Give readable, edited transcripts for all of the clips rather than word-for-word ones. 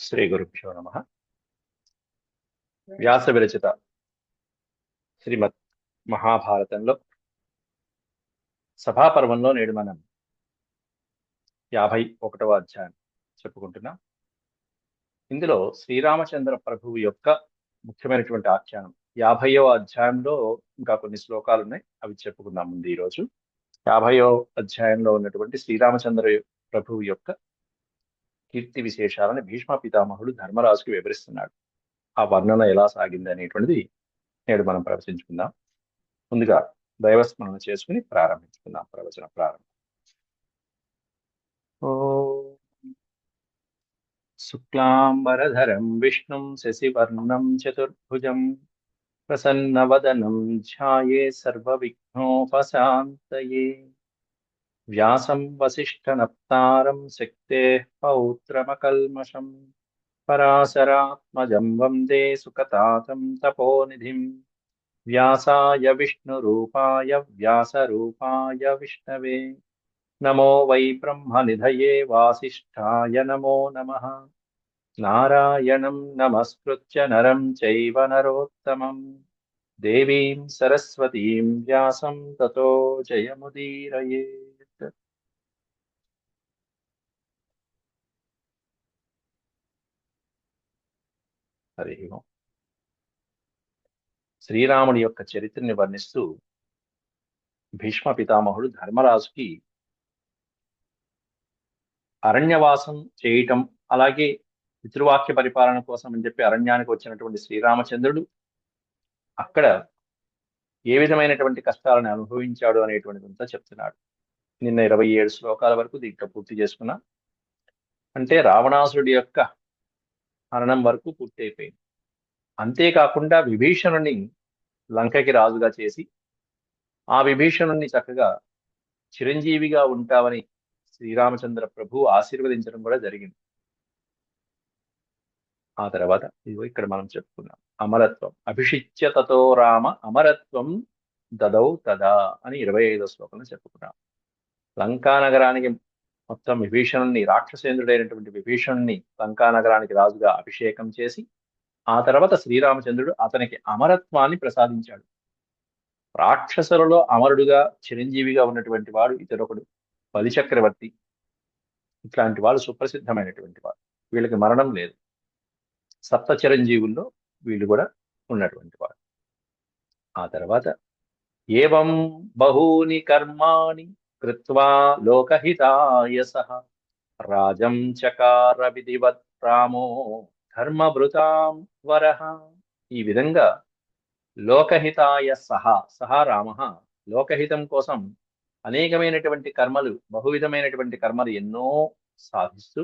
శ్రీ గురుభ్యో నమ. వ్యాస విరచిత శ్రీమద్ మహాభారతంలో సభాపర్వంలో నేడు మనం 51వ అధ్యాయం చెప్పుకుంటున్నాం. ఇందులో శ్రీరామచంద్ర ప్రభువు యొక్క ముఖ్యమైనటువంటి ఆఖ్యానం 50వ అధ్యాయంలో ఇంకా కొన్ని శ్లోకాలు ఉన్నాయి, అవి చెప్పుకుందాం ముందు. ఈరోజు 50వ అధ్యాయంలో ఉన్నటువంటి శ్రీరామచంద్ర ప్రభువు యొక్క కీర్తి విశేషాలను భీష్మ పితామహుడు ధర్మరాజుకి వివరిస్తున్నాడు. ఆ వర్ణన ఎలా సాగింది అనేటువంటిది నేడు మనం ప్రవచించుకుందాం. ముందుగా దైవస్మరణ చేసుకుని ప్రారంభించుకుందాం ప్రవచన ప్రారంభం. శుక్లాంబరధరం విష్ణుం శశివర్ణం చతుర్భుజం ప్రసన్నవదనం ధ్యాయే సర్వవిఘ్నోపశాంతయే. వ్యాసం వసిష్ఠనప్తారం శక్తేః పౌత్రమకల్మషం పరాశరాత్మజం వందే సుఖతాతం తపోనిధిం. వ్యాసాయ విష్ణురూపాయ వ్యాసరూపాయ విష్ణవే నమో వై బ్రహ్మనిధయే వాసిష్ఠాయ నమో నమః. నారాయణం నమస్కృత్య నరం చైవ నరోత్తమం దేవీం సరస్వతీం వ్యాసం తతో జయముదీరయేత్. హరి ఓం. శ్రీరాముడి యొక్క చరిత్రని వర్ణిస్తూ భీష్మ పితామహుడు ధర్మరాజుకి అరణ్యవాసం చేయటం, అలాగే పితృవాక్య పరిపాలన కోసం అని చెప్పి అరణ్యానికి వచ్చినటువంటి శ్రీరామచంద్రుడు అక్కడ ఏ విధమైనటువంటి కష్టాలను అనుభవించాడు అనేటువంటిదంతా చెప్తున్నాడు. నిన్న 27 శ్లోకాల వరకు దీంట్లో పూర్తి చేసుకున్నా. అంటే రావణాసురుడి యొక్క హరణం వరకు పూర్తి అయిపోయింది. అంతేకాకుండా విభీషణుని లంకకి రాజుగా చేసి ఆ విభీషణుని చక్కగా చిరంజీవిగా ఉంటావని శ్రీరామచంద్ర ప్రభు ఆశీర్వదించడం కూడా జరిగింది. ఆ తర్వాత ఇదిగో ఇక్కడ మనం చెప్పుకున్నాం అమరత్వం. అభిషిచ్య తతో రామ అమరత్వం దదౌ తదా అని 25వ శ్లోకంలో చెప్పుకున్నాం. లంకా నగరానికి మొత్తం విభీషణుని, రాక్షసేంద్రుడైనటువంటి విభీషణుని లంకా నగరానికి రాజుగా అభిషేకం చేసి ఆ తర్వాత శ్రీరామచంద్రుడు అతనికి అమరత్వాన్ని ప్రసాదించాడు. రాక్షసులలో అమరుడుగా చిరంజీవిగా ఉన్నటువంటి వాడు ఇతరొకడు బలిచక్రవర్తి. ఇట్లాంటి వాళ్ళు సుప్రసిద్ధమైనటువంటి వాడు, వీళ్ళకి మరణం లేదు. సప్త చిరంజీవుల్లో వీళ్ళు కూడా ఉన్నటువంటి వాడు. ఆ తర్వాత ఏవం బహూని కర్మాణి కృత్వా లోకహితాయ సహ రాజం చకార విధివత్ రామో ధర్మభృతాం వరః. ఈ విధంగా లోకహితాయ సహా రామ లోకహితం కోసం అనేకమైనటువంటి కర్మలు, బహువిధమైనటువంటి కర్మలు ఎన్నో సాధిస్తూ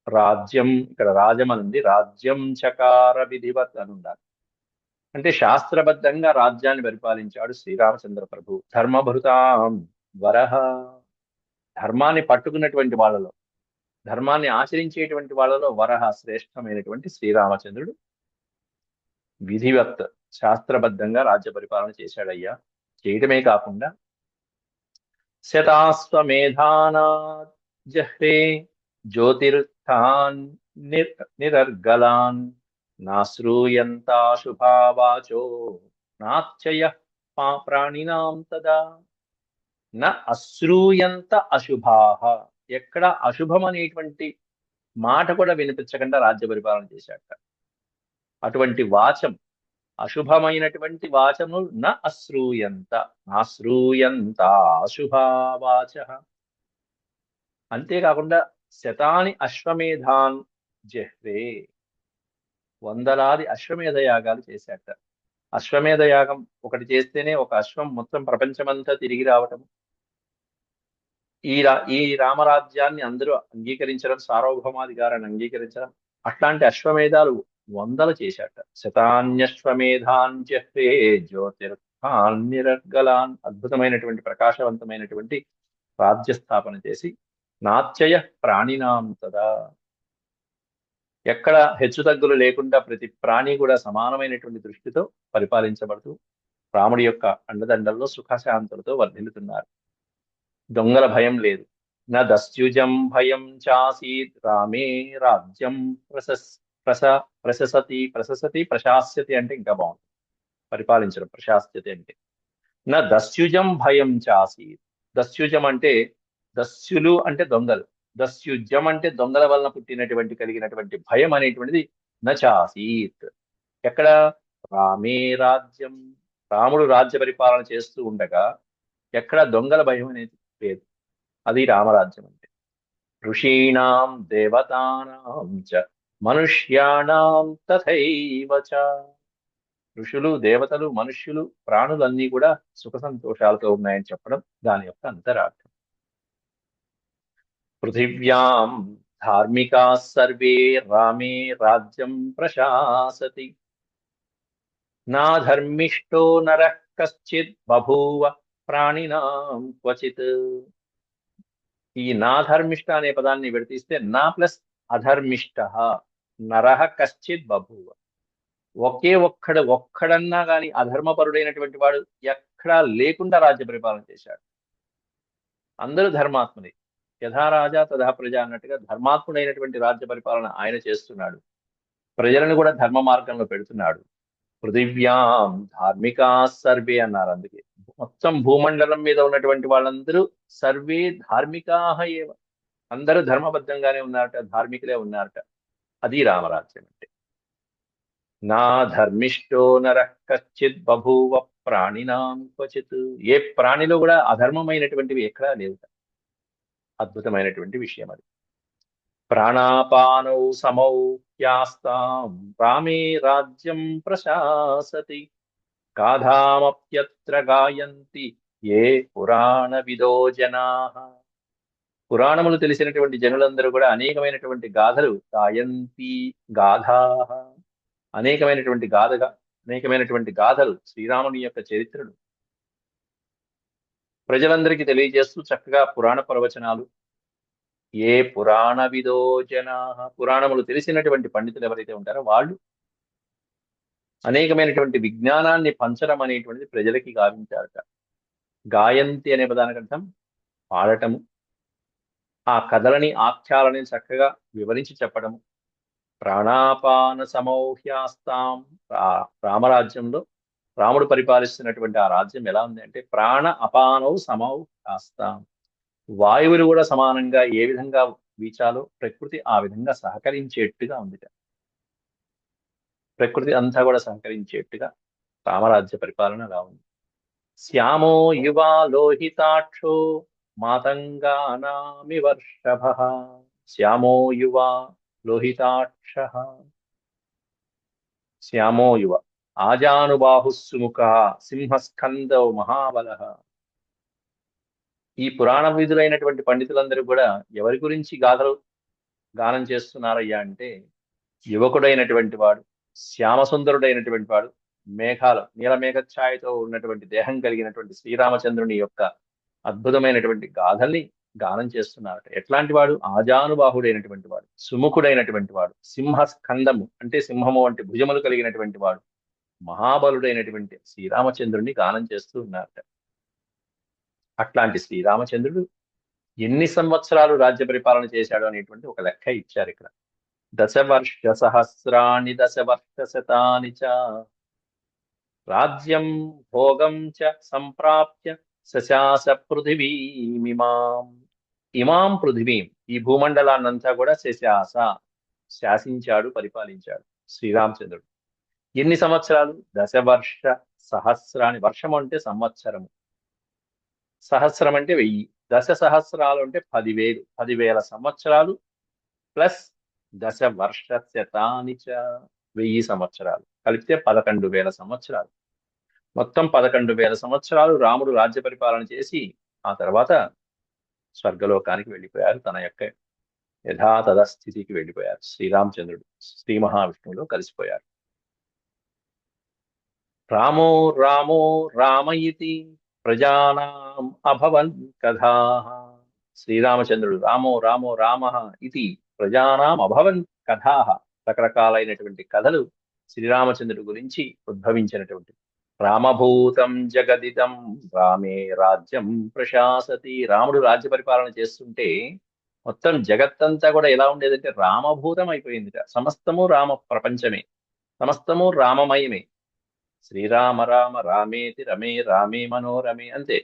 రాజ్యం, ఇక్కడ రాజం అనుంది, రాజ్యం చకార విధివత్ అని ఉండాలి. అంటే శాస్త్రబద్ధంగా రాజ్యాన్ని పరిపాలించాడు శ్రీరామచంద్ర ప్రభు. ధర్మభృతాం వరః. ధర్మాన్ని పట్టుకున్నటువంటి వాళ్ళలో, ధర్మాన్ని ఆచరించేటువంటి వాళ్ళలో వరహ శ్రేష్టమైనటువంటి శ్రీరామచంద్రుడు విధివత్ శాస్త్రబద్ధంగా రాజ్య పరిపాలన చేశాడయ్యా. చేయటమే కాకుండా శతాశ్వమేధానా జహ్రే జ్యోతిర్థాన్ నిరర్గలాన్ నాశ్రూయంతాశుభావాచో నాత్యయ ప్రాణినాం తదా. న అశ్రూయంత అశుభాహ. ఎక్కడ అశుభం అనేటువంటి మాట కూడా వినిపించకుండా రాజ్య పరిపాలన చేశాట. అటువంటి వాచం, అశుభమైనటువంటి వాచము న అశ్రూయంత, నాశ్రూయంత అశుభావాచ. అంతేకాకుండా శతాని అశ్వమేధాన్ జహ్రే. వందలాది అశ్వమేధ యాగాలు చేశాట. అశ్వమేధ యాగం ఒకటి చేస్తేనే ఒక అశ్వం మొత్తం ప్రపంచమంతా తిరిగి రావటం, ఈ రామరాజ్యాన్ని అందరూ అంగీకరించడం, సార్వభౌమాధికారాన్ని అంగీకరించడం, అట్లాంటి అశ్వమేధాలు వందలు చేశాట. శతాన్యశ్వమేధాన్ జహ్రే జ్యోతిర్థాన్ నిరర్గలాన్. అద్భుతమైనటువంటి ప్రకాశవంతమైనటువంటి రాజ్య స్థాపన చేసి నాత్యయ ప్రాణినాం తదా. ఎక్కడ హెచ్చుతగ్గులు లేకుండా ప్రతి ప్రాణి కూడా సమానమైనటువంటి దృష్టితో పరిపాలించబడుతూ రాముడి యొక్క అండదండల్లో సుఖశాంతులతో వర్ధిల్లుతున్నారు. దొంగల భయం లేదు, న దస్యుజం భయం చాసీత్ రామే రాజ్యం ప్రశస్ ప్రస ప్రశసతి ప్రశసతి ప్రశాస్యతి అంటే ఇంకా బాగుంటుంది. పరిపాలించడం ప్రశాస్యతి అంటే నా దస్యుజం భయం చాసీత్. దస్యుజం అంటే దస్యులు అంటే దొంగలు. దస్యుజం అంటే దొంగల వలన పుట్టినటువంటి కలిగినటువంటి భయం అనేటువంటిది నచాసీత్. ఎక్కడ? రామే రాజ్యం. రాముడు రాజ్య పరిపాలన చేస్తూ ఉండగా ఎక్కడ దొంగల భయం అనేది లేదు. అది రామరాజ్యం అంటే. ఋషీణాం దేవతానాం చ మనుష్యాణాం తథైవ చ. ఋషులు, దేవతలు, మనుష్యులు, ప్రాణులన్నీ కూడా సుఖ సంతోషాలతో ఉన్నాయని చెప్పడం దాని యొక్క అంతరార్థం. పృథివ్యాం ధార్మికా సర్వే రామే రాజ్యం ప్రశాసతి నాధర్మిష్టో నరః కశ్చిత్ బభూవ ప్రాణినాం క్వచిత్. ఈ నాధర్మిష్ట అనే పదాన్ని విడతీస్తే నా ప్లస్ అధర్మిష్ట నరః కశ్చిత్ బభూవ. ఒక్కడన్నా గాని అధర్మపరుడైనటువంటి వాడు ఎక్కడా లేకుండా రాజ్య పరిపాలన చేశాడు. అందరూ ధర్మాత్ములే. యథా రాజా తథా ప్రజ అన్నట్టుగా ధర్మాత్ముడైనటువంటి రాజ్య పరిపాలన ఆయన చేస్తున్నాడు. ప్రజలను కూడా ధర్మ మార్గంలో పెడుతున్నాడు. పృథివ్యాం ధార్మికా సర్వే అన్నారు. అందుకే మొత్తం భూమండలం మీద ఉన్నటువంటి వాళ్ళందరూ సర్వే ధార్మికాహ ఏవ. అందరూ ధర్మబద్ధంగానే ఉన్నారట, ధార్మికులే ఉన్నారట. అది రామరాజ్యం అంటే. నా ధర్మిష్టో నరః కశ్చిత్ బభూవ ప్రాణినాం క్వచిత్. ఏ ప్రాణిలో కూడా అధర్మమైనటువంటివి ఎక్కడా లేవు. అద్భుతమైనటువంటి విషయం అది. ప్రాణాపానౌ సమౌ యాస్తాం రామే రాజ్యం ప్రశాసతి గాధామప్యత్ర గాయంతి ఏ పురాణ విదో జనాః. పురాణములు తెలిసినటువంటి జనులందరూ కూడా అనేకమైనటువంటి గాథలు గాయంతి గాథాః. అనేకమైనటువంటి గాథలు శ్రీరాముని యొక్క చరిత్రను ప్రజలందరికీ తెలియజేస్తూ చక్కగా పురాణ ప్రవచనాలు. ఏ పురాణ విదో జనాః. పురాణములు తెలిసినటువంటి పండితులు ఎవరైతే ఉంటారో వాళ్ళు అనేకమైనటువంటి విజ్ఞానాన్ని పంచడం అనేటువంటిది ప్రజలకి గావించారట. గాయంతి అనే పదానికి అర్థం పాడటము. ఆ కథలని, ఆఖ్యాలని చక్కగా వివరించి చెప్పడము. ప్రాణాపాన సమౌహ్యాస్తాం. రామరాజ్యంలో రాముడు పరిపాలిస్తున్నటువంటి ఆ రాజ్యం ఎలా ఉంది అంటే ప్రాణ అపానౌ సమౌహ్యాస్తాం. వాయువులు కూడా సమానంగా ఏ విధంగా వీచాలో ప్రకృతి ఆ విధంగా సహకరించేట్టుగా ఉంది. ప్రకృతి అంతా కూడా సహకరించేట్టుగా రామరాజ్య పరిపాలన అలా ఉంది. శ్యామో యువా లోహితాక్షో మాతంగానామి వర్షభః. శ్యామో యువా లోహితాక్షః. శ్యామో యువ ఆజానుబాహుః సుముఖః సింహస్కందౌ మహాబలః. ఈ పురాణ విధులైనటువంటి పండితులందరూ కూడా ఎవరి గురించి గానం చేస్తున్నారయ్యా అంటే యువకుడైనటువంటి వాడు, శ్యామసుందరుడైనటువంటి వాడు, నీలమేఘఛాయతో ఉన్నటువంటి దేహం కలిగినటువంటి శ్రీరామచంద్రుని యొక్క అద్భుతమైనటువంటి గాథల్ని గానం చేస్తున్నారట. ఎట్లాంటి వాడు? ఆజానుబాహుడైనటువంటి వాడు, సుముఖుడైనటువంటి వాడు, సింహస్కందము అంటే సింహము వంటి భుజములు కలిగినటువంటి వాడు, మహాబలుడైనటువంటి శ్రీరామచంద్రుడిని గానం చేస్తూ ఉన్నారట. అట్లాంటి శ్రీరామచంద్రుడు ఎన్ని సంవత్సరాలు రాజ్య పరిపాలన చేశాడు అనేటువంటి ఒక లెక్క ఇచ్చారు ఇక్కడ. దశవర్ష సహస్రాణి దశవర్ష శతాని చ రాజ్యం భోగం చ సంప్రాప్య శశాస పృథివీమిమాం. ఇమాం పృథివీం, ఈ భూమండలాన్నంతా కూడా శాసించాడు, పరిపాలించాడు శ్రీరామచంద్రుడు. ఎన్ని సంవత్సరాలు? దశవర్ష సహస్రాన్ని. వర్షం అంటే సంవత్సరము, సహస్రం అంటే 1000, దశ సహస్రాలు అంటే 10,000, 10,000 సంవత్సరాలు ప్లస్ దశ వర్ష శతాని చ 1000 సంవత్సరాలు కలిపితే 11,000 సంవత్సరాలు. మొత్తం 11,000 సంవత్సరాలు రాముడు రాజ్య పరిపాలన చేసి ఆ తర్వాత స్వర్గలోకానికి వెళ్ళిపోయారు. తన యొక్క యథాతథ స్థితికి వెళ్ళిపోయారు. శ్రీరామచంద్రుడు శ్రీ మహావిష్ణువులో కలిసిపోయారు. రామో రామో రామయితి ప్రజానాం అభవన్ కథాః. శ్రీరామచంద్రుడు రామో రామో రామః ఇది ప్రజానాం అభవన్ కథాః. రకరకాలైనటువంటి కథలు శ్రీరామచంద్రుడి గురించి ఉద్భవించినటువంటి రామభూతం జగదిదం రామే రాజ్యం ప్రశాసతి. రాముడు రాజ్య పరిపాలన చేస్తుంటే మొత్తం జగత్తంతా కూడా ఎలా ఉండేదంటే రామభూతం అయిపోయిందిట. సమస్తము రామ ప్రపంచమే, సమస్తము రామమయమే. శ్రీరామ రామ రామేతి రమే రామే మనోరమే. అంతే.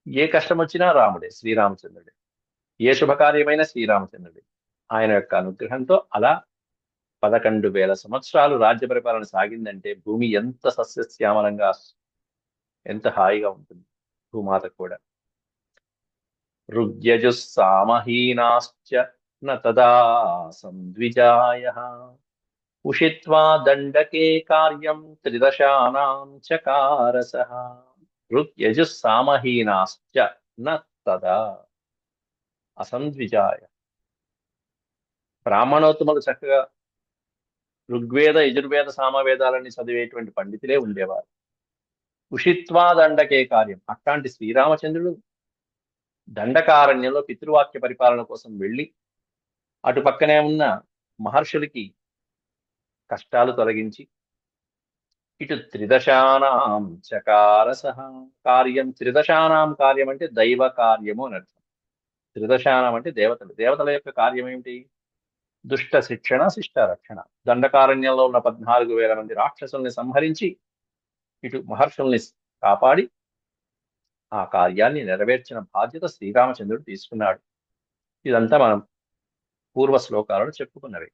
ఏ కష్టం వచ్చినా రాముడే, శ్రీరామచంద్రుడే. ఏ శుభకార్యమైనా శ్రీరామచంద్రుడే. ఆయన యొక్క అనుగ్రహంతో అలా 11,000 సంవత్సరాలు రాజ్య పరిపాలన సాగిందంటే భూమి ఎంత సస్యశ్యామలంగా, ఎంత హాయిగా ఉంటుంది భూమాత కూడా. ఋగ్యజుస్సామహీనాశ్చ న తదా సంద్విజాయః ఉషిత్వా దండకే కార్యం త్రిదశానాం చకారసః. ఋగ్యజుస్సామహీనాశ్చ న తదా అసంద్విజాయ. బ్రాహ్మణోత్తములు చక్కగా ఋగ్వేద యజుర్వేద సామవేదాలని చదివేటువంటి పండితులే ఉండేవారు. ఉషిత్వా దండకే కార్యం. అట్లాంటి శ్రీరామచంద్రుడు దండకారణ్యంలో పితృవాక్య పరిపాలన కోసం వెళ్ళి అటు పక్కనే ఉన్న మహర్షులకి కష్టాలు తొలగించి ఇటు త్రిదశానాం చకారసః కార్యం. త్రిదశానాం కార్యం అంటే దైవ కార్యము అని అర్థం. త్రిదశానం అంటే దేవతలు. దేవతల యొక్క కార్యం ఏమిటి? దుష్ట శిక్షణ, శిష్ట రక్షణ. దండకారణ్యంలో ఉన్న 14,000 మంది రాక్షసుల్ని సంహరించి ఇటు మహర్షుల్ని కాపాడి ఆ కార్యాన్ని నెరవేర్చిన బాధ్యత శ్రీరామచంద్రుడు తీసుకున్నాడు. ఇదంతా మనం పూర్వ శ్లోకాలను చెప్పుకున్నవి.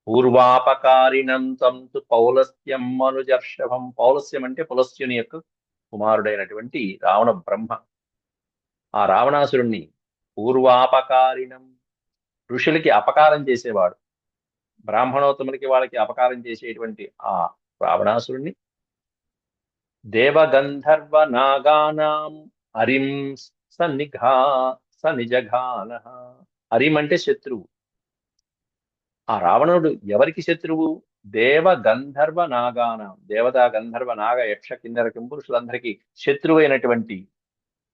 పూర్వాపకారిణం తంతు పౌలస్త్యం మనుజర్షభం. పౌలస్యం అంటే పులస్త్యుని యొక్క కుమారుడైనటువంటి రావణ బ్రహ్మ. ఆ రావణాసురుణ్ణి పూర్వాపకారిణం, ఋషులకి అపకారం చేసేవాడు, బ్రాహ్మణోత్తములకి వాళ్ళకి అపకారం చేసేటువంటి ఆ రావణాసురుణ్ణి దేవగంధర్వ నాగానాం అరిం సనిజఘాన. అరిం అంటే శత్రువు. ఆ రావణుడు ఎవరికి శత్రువు? దేవ గంధర్వ నాగానాం. దేవతా గంధర్వ నాగ యక్ష కిన్నెర కింపురుషులందరికీ శత్రువు అయినటువంటి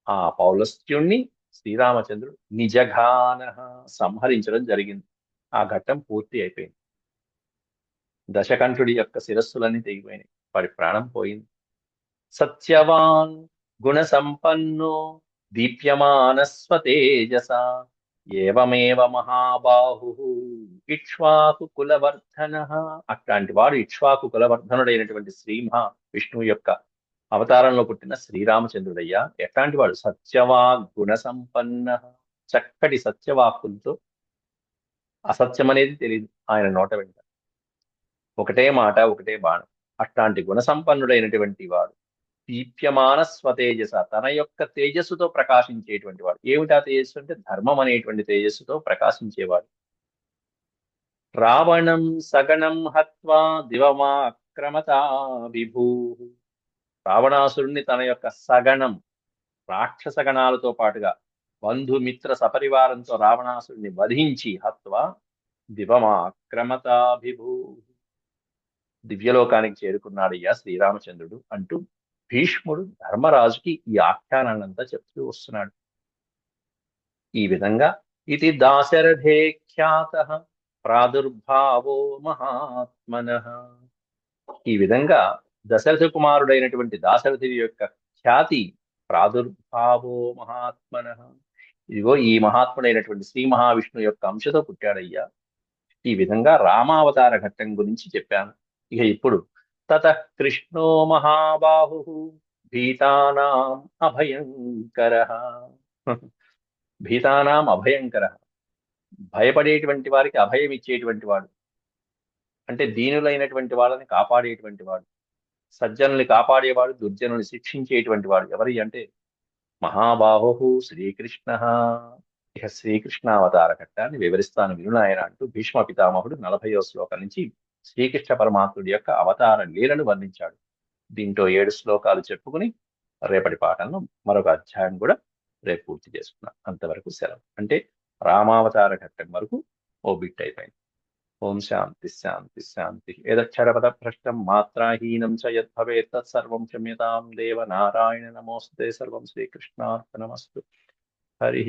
ఆ పౌలస్త్యుణ్ణి శ్రీరామచంద్రుడు నిజఘాన సంహరించడం జరిగింది. ఆ ఘట్టం పూర్తి అయిపోయింది. దశకంఠుడి యొక్క శిరస్సులన్నీ తెగిపోయినాయి, వాడి ప్రాణం పోయింది. సత్యవాన్ గుణ సంపన్నో దీప్యమానస్వతేజస ఏవమేవ మహాబాహు ఇక్ష్వాకు కులవర్ధన. అట్లాంటి వాడు ఇక్ష్వాకు కులవర్ధనుడైనటువంటి శ్రీ మహావిష్ణువు యొక్క అవతారంలో పుట్టిన శ్రీరామచంద్రుడయ్యా. ఎట్లాంటి వాడు? సత్యవాక్ గుణ సంపన్న. చక్కటి సత్యవాక్కులతో అసత్యం అనేది తెలియదు ఆయన నోట వెంట. ఒకటే మాట, ఒకటే బాణం. అట్లాంటి గుణ సంపన్నుడైనటువంటి వాడు దీప్యమాన స్వతేజస, తన యొక్క తేజస్సుతో ప్రకాశించేటువంటి వాడు. ఏమిటా తేజస్సు అంటే ధర్మం అనేటువంటి తేజస్సుతో ప్రకాశించేవాడు. రావణం సగణం హత్వా దివమాక్రమతా విభూ. రావణాసురుణ్ణి తన యొక్క సగణం, రాక్షస గణాలతో పాటుగా బంధుమిత్ర సపరివారంతో రావణాసురుణ్ణి వధించి హత్వా దివమాక్రమతాభిభూ, దివ్యలోకానికి చేరుకున్నాడయ్యా శ్రీరామచంద్రుడు అంటూ భీష్ముడు ధర్మరాజుకి ఈ ఆఖ్యానాన్నంతా చెప్తూ వస్తున్నాడు. ఈ విధంగా ఇది దాశరథే ఖ్యాతః ప్రాదుర్భావో మహాత్మనః. ఈ విధంగా దశరథ కుమారుడైనటువంటి దాశరథుడి యొక్క ఖ్యాతి ప్రాదుర్భావో మహాత్మనః. ఇదిగో ఈ మహాత్ముడైనటువంటి శ్రీ మహావిష్ణువు యొక్క అంశతో పుట్టాడయ్యా. ఈ విధంగా రామావతార ఘట్టం గురించి చెప్పాను. ఇక ఇప్పుడు తతః కృష్ణో మహాబాహు భీతానాం అభయంకరః. భీతానాం అభయంకరః. భయపడేటువంటి వారికి అభయం ఇచ్చేటువంటి వాడు. అంటే దీనులైనటువంటి వాళ్ళని కాపాడేటువంటి వాడు, సజ్జనుల్ని కాపాడేవాడు, దుర్జనుల్ని శిక్షించేటువంటి వాడు. ఎవరి అంటే మహాబాహు శ్రీకృష్ణ. ఇక శ్రీకృష్ణ అవతార ఘట్టాన్ని వివరిస్తాను వినునాయన అంటూ భీష్మ పితామహుడు 40వ శ్లోకం నుంచి శ్రీకృష్ణ పరమాత్ముడి యొక్క అవతార లీలను వర్ణించాడు. దీంట్లో 7 శ్లోకాలు చెప్పుకుని రేపటి పాఠంలో మరొక అధ్యాయం కూడా రేపు పూర్తి చేసుకున్నాం. అంతవరకు సెలవు. అంటే రామావతార ఘట్టం వరకు ఓ బిట్ అయిపోయింది. ఓం శాంతి శాంతి శాంతి. ఏదక్షరపద భ్రష్టం మాత్రాహీనం చ యద్భవేత్ తత్సర్వం క్షమ్యతాం దేవ నారాయణ నమోస్తే. సర్వం శ్రీకృష్ణార్పణమస్తు. హరి